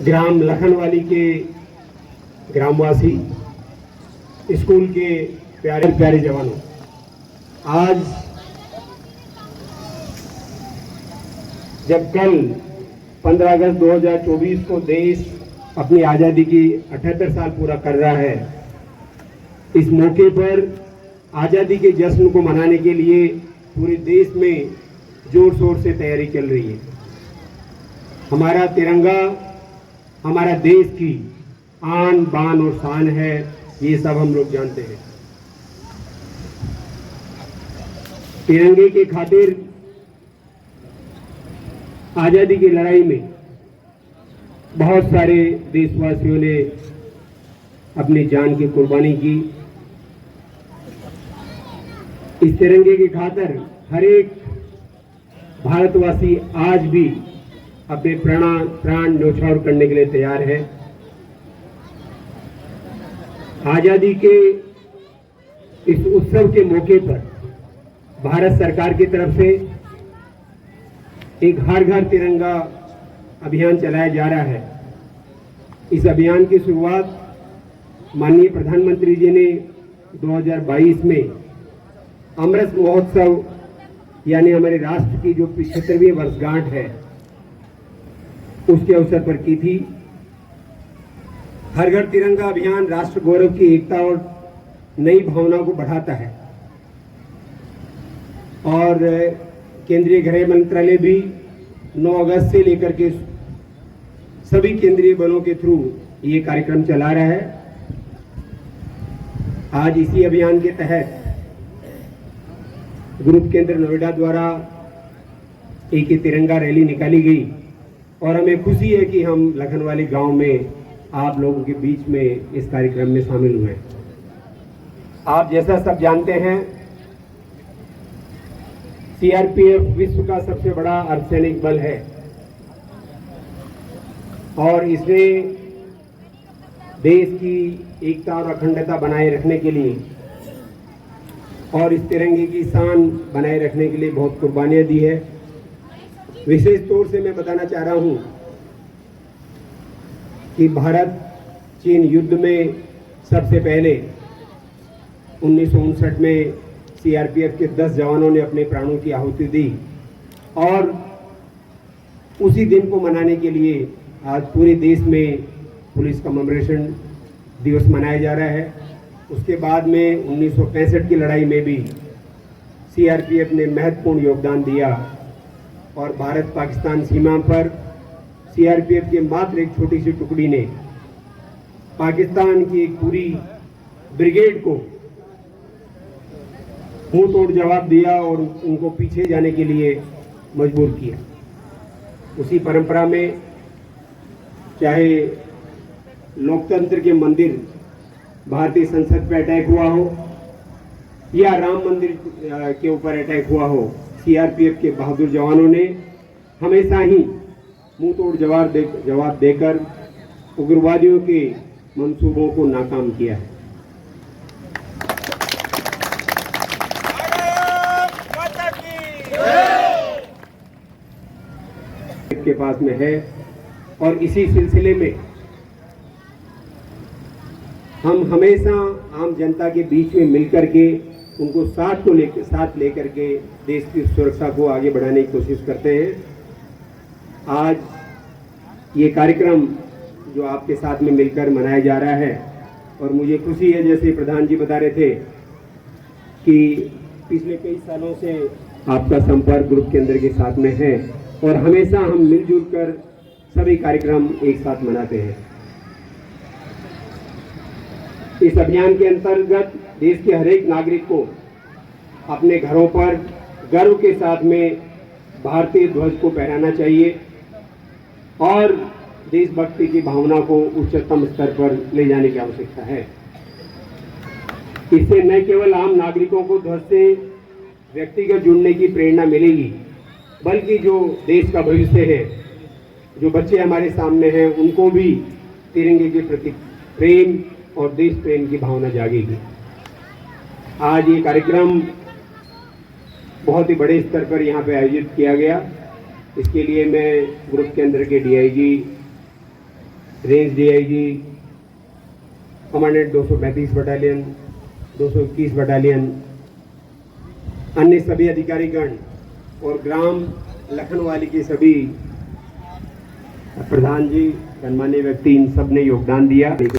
ग्राम लखनवाली के ग्रामवासी, स्कूल के प्यारे प्यारे जवानों, आज जब कल 15 अगस्त 2024 को देश अपनी आज़ादी की 78 साल पूरा कर रहा है, इस मौके पर आज़ादी के जश्न को मनाने के लिए पूरे देश में जोर शोर से तैयारी चल रही है। हमारा तिरंगा हमारा देश की आन बान और शान है, ये सब हम लोग जानते हैं। तिरंगे के खातिर आज़ादी की लड़ाई में बहुत सारे देशवासियों ने अपनी जान की कुर्बानी की। इस तिरंगे की खातिर हर एक भारतवासी आज भी अपने प्राण न्यौछावर करने के लिए तैयार है। आजादी के इस उत्सव के मौके पर भारत सरकार की तरफ से एक हर घर तिरंगा अभियान चलाया जा रहा है। इस अभियान की शुरुआत माननीय प्रधानमंत्री जी ने 2022 में अमृत महोत्सव यानी हमारे राष्ट्र की जो 75वीं वर्षगांठ है उसके अवसर पर की थी। हर घर तिरंगा अभियान राष्ट्र गौरव की एकता और नई भावना को बढ़ाता है और केंद्रीय गृह मंत्रालय भी 9 अगस्त से लेकर के सभी केंद्रीय बलों के थ्रू ये कार्यक्रम चला रहा है। आज इसी अभियान के तहत ग्रुप केंद्र नोएडा द्वारा एक तिरंगा रैली निकाली गई और हमें खुशी है कि हम लखनवाली गांव में आप लोगों के बीच में इस कार्यक्रम में शामिल हुए। आप जैसा सब जानते हैं, सीआरपीएफ विश्व का सबसे बड़ा अर्धसैनिक बल है और इसने देश की एकता और अखंडता बनाए रखने के लिए और इस तिरंगे की शान बनाए रखने के लिए बहुत कुर्बानियां दी है। विशेष तौर से मैं बताना चाह रहा हूं कि भारत चीन युद्ध में सबसे पहले 1959 में सीआरपीएफ के 10 जवानों ने अपने प्राणों की आहुति दी और उसी दिन को मनाने के लिए आज पूरे देश में पुलिस कमेमोरेशन दिवस मनाया जा रहा है। उसके बाद में 1965 की लड़ाई में भी सीआरपीएफ ने महत्वपूर्ण योगदान दिया और भारत पाकिस्तान सीमा पर सीआरपीएफ की मात्र एक छोटी सी टुकड़ी ने पाकिस्तान की एक पूरी ब्रिगेड को मुंह तोड़ जवाब दिया और उनको पीछे जाने के लिए मजबूर किया। उसी परंपरा में चाहे लोकतंत्र के मंदिर भारतीय संसद पर अटैक हुआ हो या राम मंदिर के ऊपर अटैक हुआ हो, सीआरपीएफ के बहादुर जवानों ने हमेशा ही मुंह तोड़ जवाब देकर उग्रवादियों के मंसूबों को नाकाम किया है। के पास में है और इसी सिलसिले में हम हमेशा आम जनता के बीच में मिलकर के उनको साथ लेकर के देश की सुरक्षा को आगे बढ़ाने की कोशिश करते हैं। आज ये कार्यक्रम जो आपके साथ में मिलकर मनाया जा रहा है और मुझे खुशी है, जैसे प्रधान जी बता रहे थे कि पिछले कई सालों से आपका संपर्क ग्रुप केंद्र के साथ में है और हमेशा हम मिलजुल कर सभी कार्यक्रम एक साथ मनाते हैं। इस अभियान के अंतर्गत देश के हर एक नागरिक को अपने घरों पर गर्व के साथ में भारतीय ध्वज को फहराना चाहिए और देशभक्ति की भावना को उच्चतम स्तर पर ले जाने की आवश्यकता है। इससे न केवल आम नागरिकों को ध्वज से व्यक्तिगत जुड़ने की प्रेरणा मिलेगी, बल्कि जो देश का भविष्य है, जो बच्चे हमारे सामने हैं, उनको भी तिरंगे के प्रति प्रेम और देश प्रेम की भावना जागेगी। आज ये कार्यक्रम बहुत ही बड़े स्तर पर यहाँ पे आयोजित किया गया। इसके लिए मैं ग्रुप केंद्र के DIG range DIG, commandant 235 battalion, 221 battalion, अन्य सभी अधिकारीगण और ग्राम लखनवाली के सभी प्रधान जी, गणमान्य व्यक्ति, इन सब ने योगदान दिया।